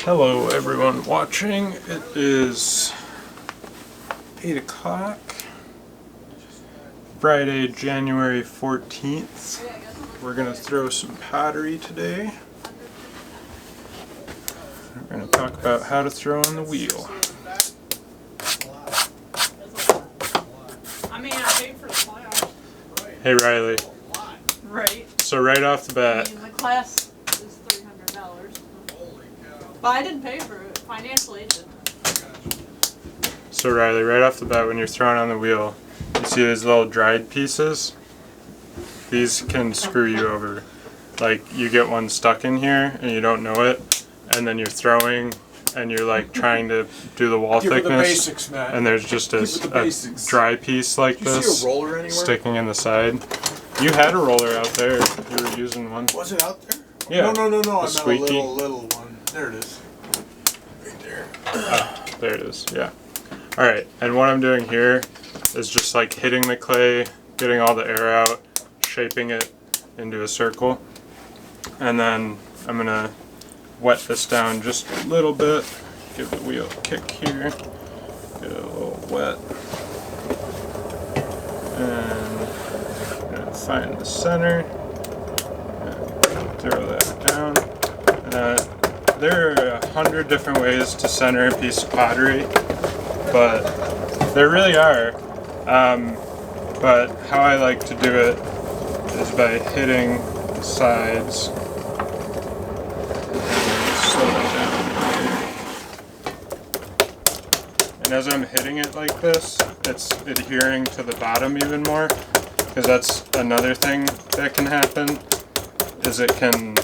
Hello everyone watching. It is 8 o'clock, Friday, January 14th. We're going to throw some pottery today. We're going to talk about how to throw on the wheel. I mean, I paid for the class. Hey Riley. Right. So right off the bat. I mean, the class is $300. But I didn't pay for it. Financial aid did. So Riley, right off the bat when you're throwing on the wheel, you see these little dried pieces? These can screw you over. Like you get one stuck in here and you don't know it, and then you're throwing and you're like trying to do the wall thickness, the basics, Matt. and there's just a dry piece like Did you this see a roller anywhere? sticking in the side. You had a roller out there. You were using one. Was it out there? Yeah. No. I meant squeaky. a little one. There it is. Right there. There it is. Yeah. All right. And what I'm doing here is just like hitting the clay, getting all the air out, shaping it into a circle, and then I'm gonna wet this down just a little bit. Give the wheel a kick here. Get it a little wet. And I'm gonna find the center. And throw that down. There are 100 different ways to center a piece of pottery, but there really are. But how I like to do it is by hitting the sides. Slow it down. And as I'm hitting it like this, it's adhering to the bottom even more, because that's another thing that can happen, is it can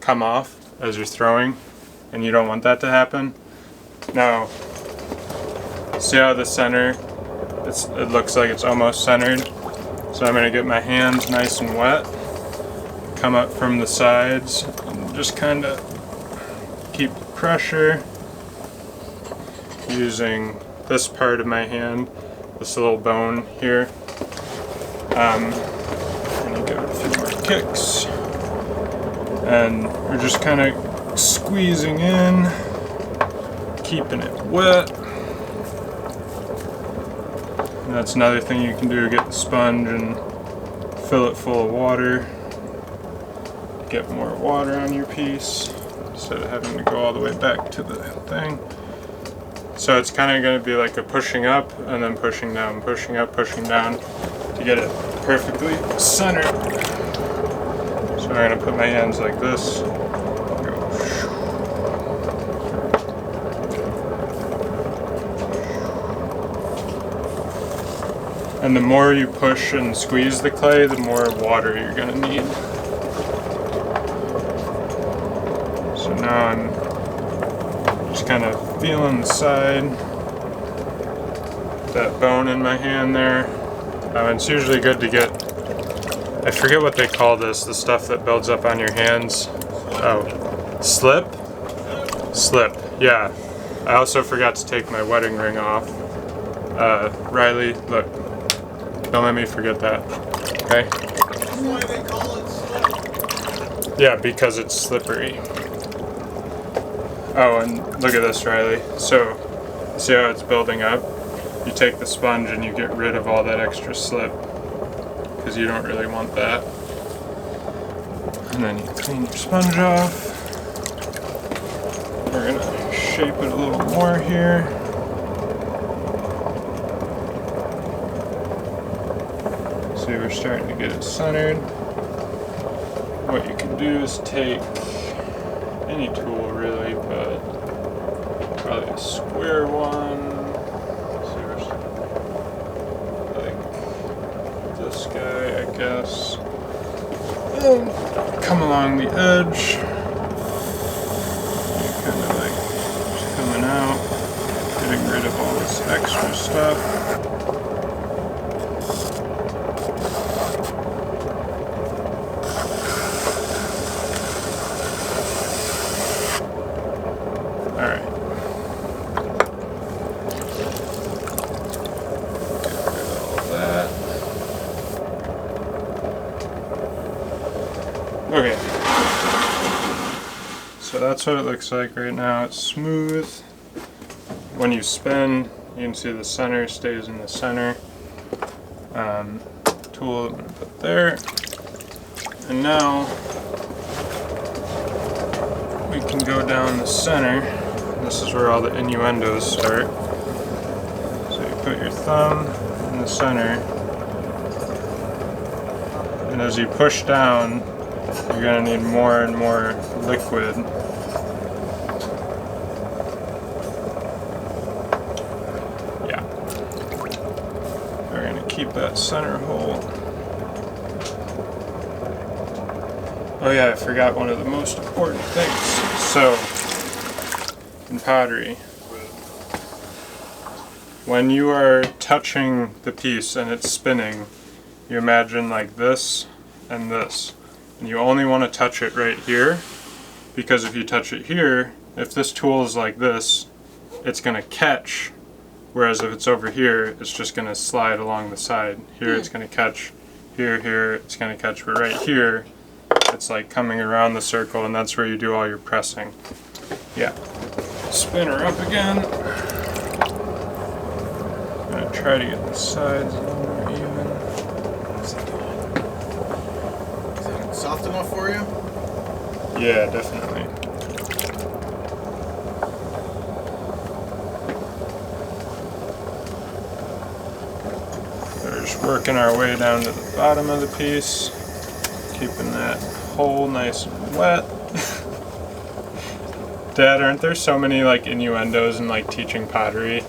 come off as you're throwing, and you don't want that to happen. Now, see how the center, it looks like it's almost centered. So I'm going to get my hands nice and wet, come up from the sides, and just kind of keep the pressure using this part of my hand, this little bone here. And you give it a few more kicks. And we're just kind of squeezing in, keeping it wet. And that's another thing you can do, get the sponge and fill it full of water. Get more water on your piece instead of having to go all the way back to the thing. So it's kind of going to be like a pushing up and then pushing down, pushing up, pushing down to get it perfectly centered. So I'm going to put my hands like this. Go. And the more you push and squeeze the clay, the more water you're going to need. So now I'm just kind of feeling the side. That bone in my hand there. It's usually good to get, I forget what they call this, the stuff that builds up on your hands. Oh, slip? Slip, yeah. I also forgot to take my wedding ring off. Riley, look, don't let me forget that, okay? That's why they call it slip. Yeah, because it's slippery. Oh, and look at this, Riley. So, see how it's building up? You take the sponge and you get rid of all that extra slip, because you don't really want that. And then you clean your sponge off. We're gonna shape it a little more here. See, we're starting to get it centered. What you can do is take any tool really, but probably a square one. This guy, I guess. And come along the edge. Kind of like coming out, getting rid of all this extra stuff. Alright. Get rid of all that. Okay. that's what it looks like right now. It's smooth. When you spin, you can see the center stays in the center. Tool I'm gonna put there. And now we can go down the center. This is where all the innuendos start. So you put your thumb in the center, and as you push down, you're going to need more and more liquid. Yeah. We're going to keep that center hole. Oh yeah, I forgot one of the most important things. So, in pottery, when you are touching the piece and it's spinning, you imagine like this and this. And you only want to touch it right here, because if you touch it here, if this tool is like this, it's going to catch, whereas if it's over here, it's just going to slide along the side. Here it's going to catch, here it's going to catch, but right here, it's like coming around the circle, and that's where you do all your pressing. Yeah. Spin her up again. I'm going to try to get the sides a little more even. Is that soft enough for you? Yeah, definitely. We're just working our way down to the bottom of the piece, keeping that hole nice and wet. Dad, aren't there so many like innuendos in like teaching pottery?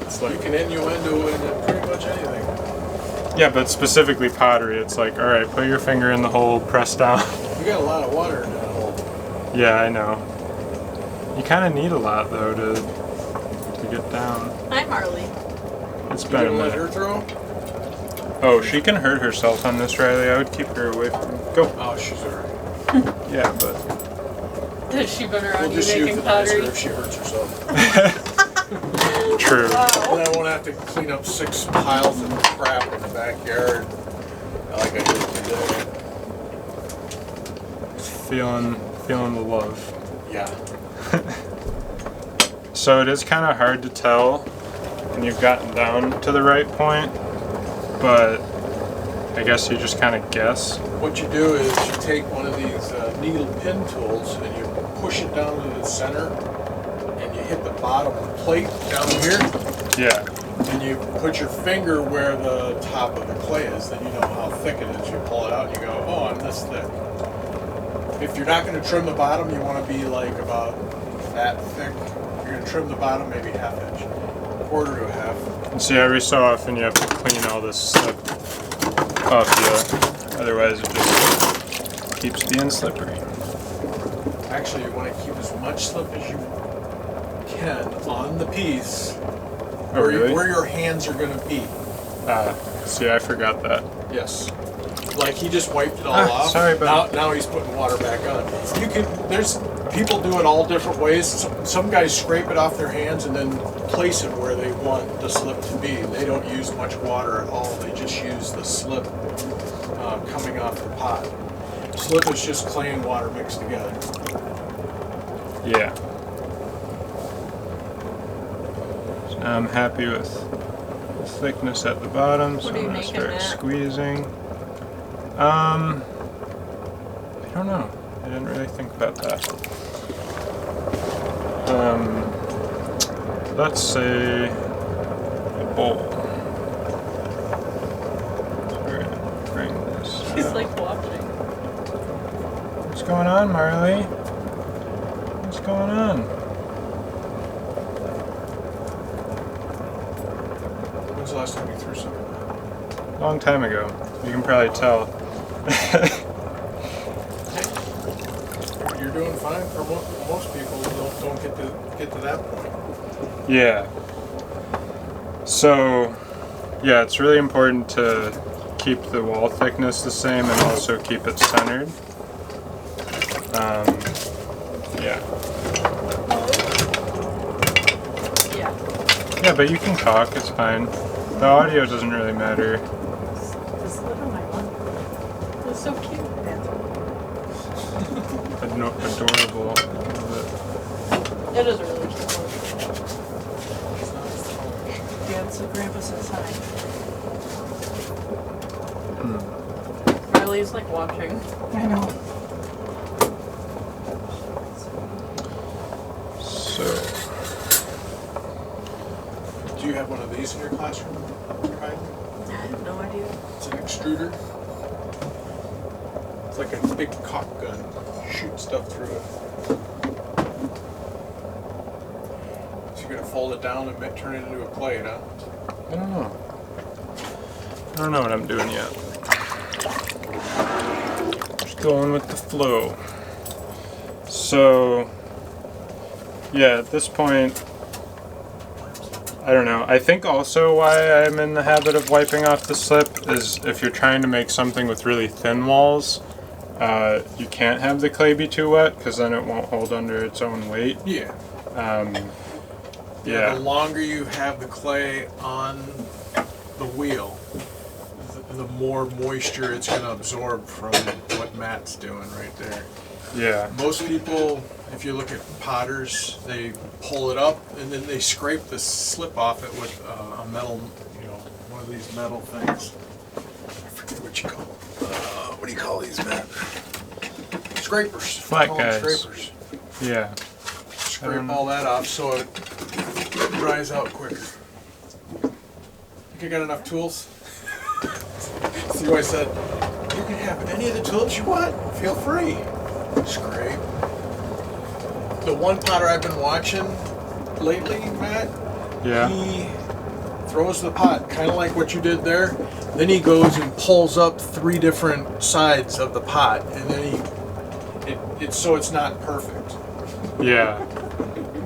It's like, You can innuendo into pretty much anything. yeah, but specifically pottery, it's like, all right, put your finger in the hole, press down. You got a lot of water in that hole. Yeah, I know. You kind of need a lot though to get down. Hi, Marley. It's You been a gonna let minute. her throw? Oh, she can hurt herself on this, Riley. I would keep her away from. Go. Oh, she's alright. Yeah, but. Has she been around We'll you just making euthanize her pottery? if she hurts herself. True. And Wow. I won't have to clean up 6 piles of crap in the backyard like I did today. Feeling the love. Yeah. So it is kind of hard to tell when you've gotten down to the right point, but I guess you just kind of guess. What you do is you take one of these needle pin tools and you push it down to the center and you hit the bottom plate down here Yeah. and you put your finger where the top of the clay is, then you know how thick it is. You pull it out and you go, oh, I'm this thick. If you're not going to trim the bottom, you want to be like about that thick. You're going to trim the bottom maybe ½ inch, quarter to a half. And see, every so often you have to clean all this slip off you, otherwise it just keeps being slippery. Actually, you want to keep as much slip as you can on the piece Oh, really? where your hands are going to be. See, I forgot that. Yes. Like he just wiped it all Ah, off. sorry, bud. Now he's putting water back on. You can. There's people do it all different ways. Some guys scrape it off their hands and then place it where they want the slip to be. They don't use much water at all. They just use the slip coming off the pot. Slip is just clay and water mixed together. Yeah. So now I'm happy with the thickness at the bottom, so What are I'm you gonna making start that? squeezing. I don't know. I didn't really think about that. Let's say a bowl. So we're gonna bring this She's out. like watching. What's going on, Marley? What's going on? When's the last time you threw something? Long time ago. You can probably tell. You're doing fine for most people. Don't get to that point. Yeah. So, yeah, it's really important to keep the wall thickness the same and also keep it centered. Yeah. Yeah. Yeah, but you can talk, it's fine. The audio doesn't really matter. Just look at my one. It's so cute. Adorable. It is a really small. It's not as polished. Yeah, it's a grandpa's sign. Hmm. Riley's like watching. I know. So, Do you have one of these in your classroom, Ryan? I have no idea. It's an extruder. It's like a big caulk gun. Shoot stuff through it. So you're gonna fold it down and turn it into a plate, huh? I don't know. I don't know what I'm doing yet. Just going with the flow. So, yeah, at this point, I don't know. I think also why I'm in the habit of wiping off the slip is if you're trying to make something with really thin walls, you can't have the clay be too wet because then it won't hold under its own weight. Yeah. Yeah. The longer you have the clay on the wheel, the more moisture it's going to absorb from what Matt's doing right there. Yeah. Most people, if you look at potters, they pull it up and then they scrape the slip off it with a metal, one of these metal things. I forget what you call them. What do you call these, Matt? Scrapers. Flat Call them guys. Scrapers. Yeah. Scrape all that off so it dries out quicker. Think I got enough tools? See what I said? You can have any of the tools you want. Feel free. Scrape. The one potter I've been watching lately, Matt, Yeah. he throws the pot, kind of like what you did there. Then he goes and pulls up 3 different sides of the pot, and then it's so it's not perfect. Yeah.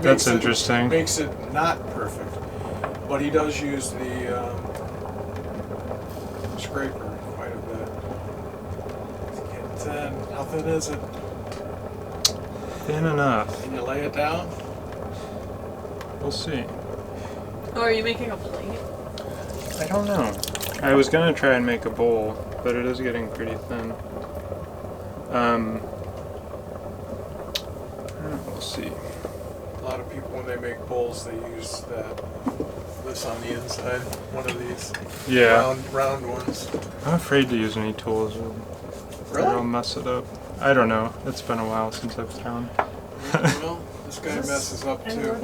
That's Makes interesting. Makes it not perfect, but he does use the scraper quite a bit. It's how thin is it? Thin enough. Can you lay it down? We'll see. Oh, are you making a plate? I don't know. I was gonna try and make a bowl, but it is getting pretty thin. We'll see. A lot of people, when they make bowls, they use this on the inside. One of these Yeah. round ones. I'm afraid to use any tools. I'll mess it up. I don't know. It's been a while since I've thrown. Well, this guy messes up too.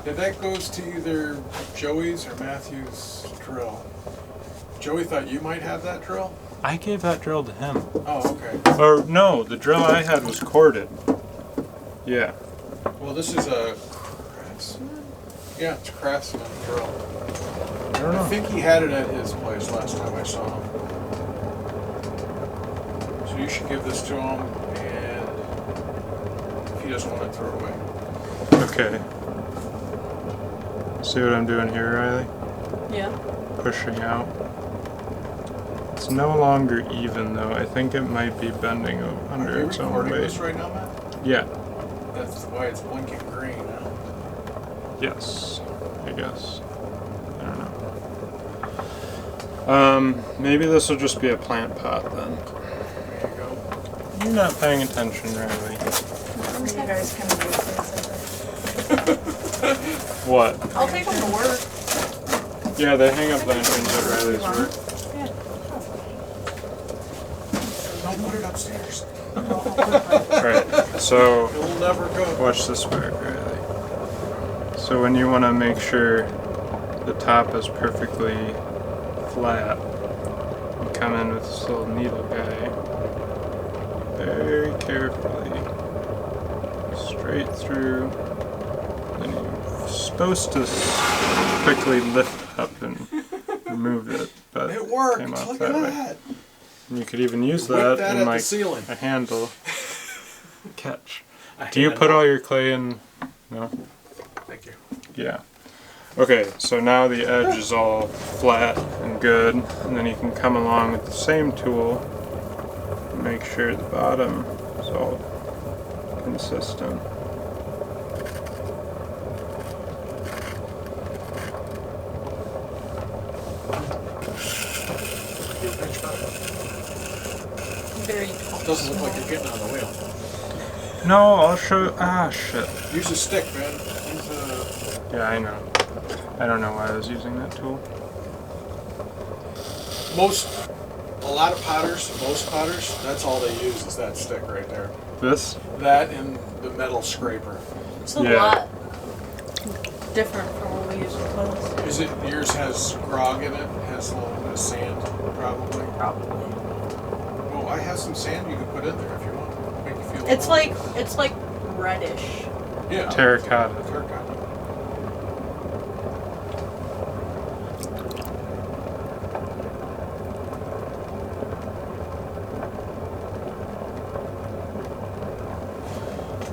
Yeah, that goes to either Joey's or Matthew's drill. Joey thought you might have that drill? I gave that drill to him. Oh, okay. Or no, the drill I had was corded. Yeah. Well, this is a Craftsman? Yeah, it's a Craftsman drill. I don't I know. think he had it at his place last time I saw him. So you should give this to him, and if he doesn't want it, throw it away. Okay. See what I'm doing here, Riley? Yeah. Pushing out. It's no longer even though. I think it might be bending under Are you its own recording weight. this right now, Matt? Yeah. That's why it's blinking green, huh? Yes. I guess. I don't know. Maybe this will just be a plant pot then. There you go. You're not paying attention, Riley. You guys can do this. What? I'll take them to work. Yeah, they hang up lanterns at Riley's work. Don't put it upstairs. Right. So It'll never go. watch this back, Riley. So when you want to make sure the top is perfectly flat, you come in with this little needle guy very carefully, straight through. Then you're supposed to quickly lift up and remove it, but It worked. came off Look that at way. that. And you could even use Whip that that in at the like ceiling. a handle catch. A Do you put handle. all your clay in? No? Thank you. Yeah. Okay, so now the edge is all flat and good, and then you can come along with the same tool and make sure the bottom is all consistent. Very tall. Doesn't look like you're getting on the wheel. No, I'll show. Ah, shit. Use a stick, man. Use a... Yeah, I know. I don't know why I was using that tool. A lot of potters, most potters, that's all they use is that stick right there. This? That and the metal scraper. It's a Yeah. lot different from what we use with clothes. Is it yours has grog in it? Has a little bit of sand, probably. Probably. Well, I have some sand you can put in there if you want. Make you feel. It's like reddish. yeah. Terracotta. Terracotta.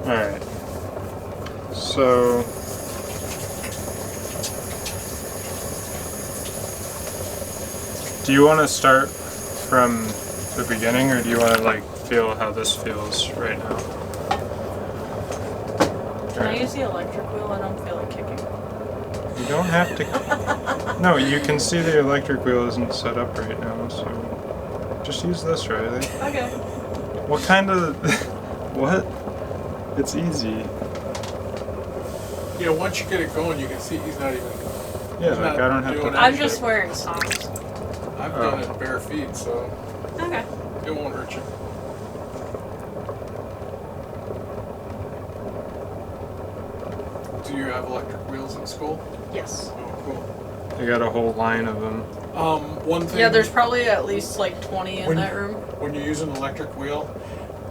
Alright. So. Do you want to start from the beginning, or do you want to like feel how this feels right now? Can I use the electric wheel? I don't feel like kicking. You don't have to. No, you can see the electric wheel isn't set up right now, so just use this, Riley. Okay. What kind of. What? It's easy. Yeah, once you get it going, you can see he's not even. Yeah, He's like not I don't have doing to. it. I'm just wearing socks. I've done it bare feet, so Okay. it won't hurt you. Do you have electric wheels in school? Yes. Oh, cool. I got a whole line of them. One thing. Yeah, there's probably at least like 20 in When- that room. When you use an electric wheel,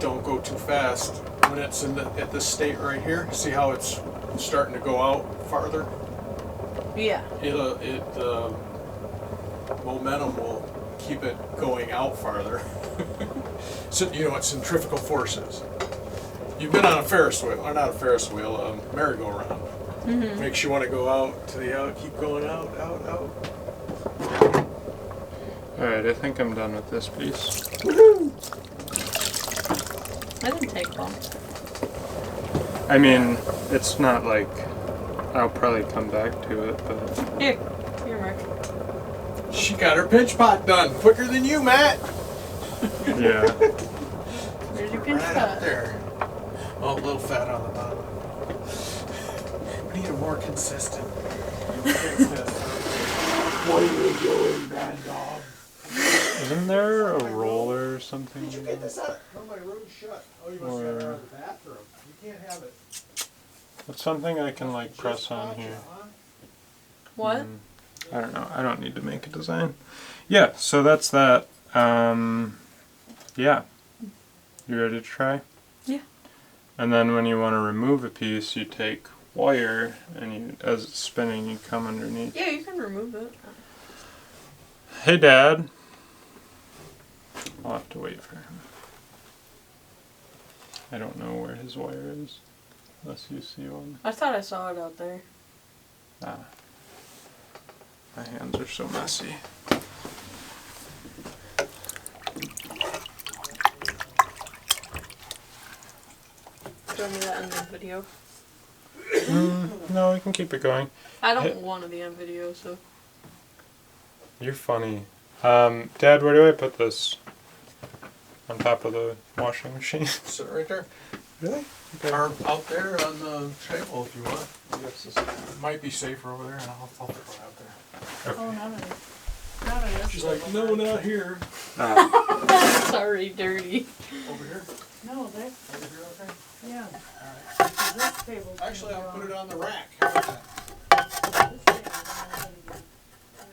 don't go too fast. When it's at this state right here, see how it's starting to go out farther? Yeah. The momentum will keep it going out farther. So you know what centrifugal force is. You've been on a Ferris wheel, or not a Ferris wheel, a merry-go-round. Mm-hmm. Makes you want to go out to the out, keep going out. Alright, I think I'm done with this piece. I didn't take long. I mean, it's not like I'll probably come back to it, but Here, Mark. She got her pinch pot done quicker than you, Matt. yeah. There's your pinch Right up pot. there. Oh, a little fat on the bottom. We need a more consistent. What are you doing, bad dog? Isn't there a roller or something? Did you get this out? No, my room's shut. Oh, you must have it out of the bathroom. You can't have it. It's something I can like press on here. What? I don't know. I don't need to make a design. Yeah, so that's that. Yeah. You ready to try? Yeah. And then when you want to remove a piece, you take wire and you, as it's spinning, you come underneath. Yeah, you can remove it. Hey, Dad. I'll have to wait for him. I don't know where his wire is, unless you see one. I thought I saw it out there. Ah. My hands are so messy. Show me that in the video. No, we can keep it going. I don't want to be on video, so. You're funny. Dad, where do I put this? On top of the washing machine? Sit right there. Really? Okay. Or out there on the table if you want. It might be safer over there, and I'll throw it out there. Oh, not on She's like, no, not here. Ah, Sorry, dirty. Over here? No, that's, Over here, okay? yeah. All right. This table's Actually, gonna I'll go put it on. on the rack. How about that? This table's gonna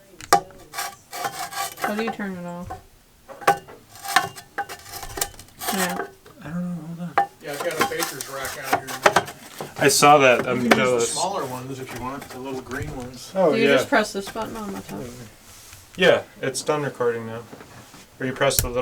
be How do you turn it off? Yeah. I don't know. Hold on. Yeah, I've got a baker's rack out here now. I saw that. You I'm can use the jealous. smaller ones if you want, the little green ones. Oh, Do you yeah. just press this button on the top? Yeah, it's done recording now. Or you press the little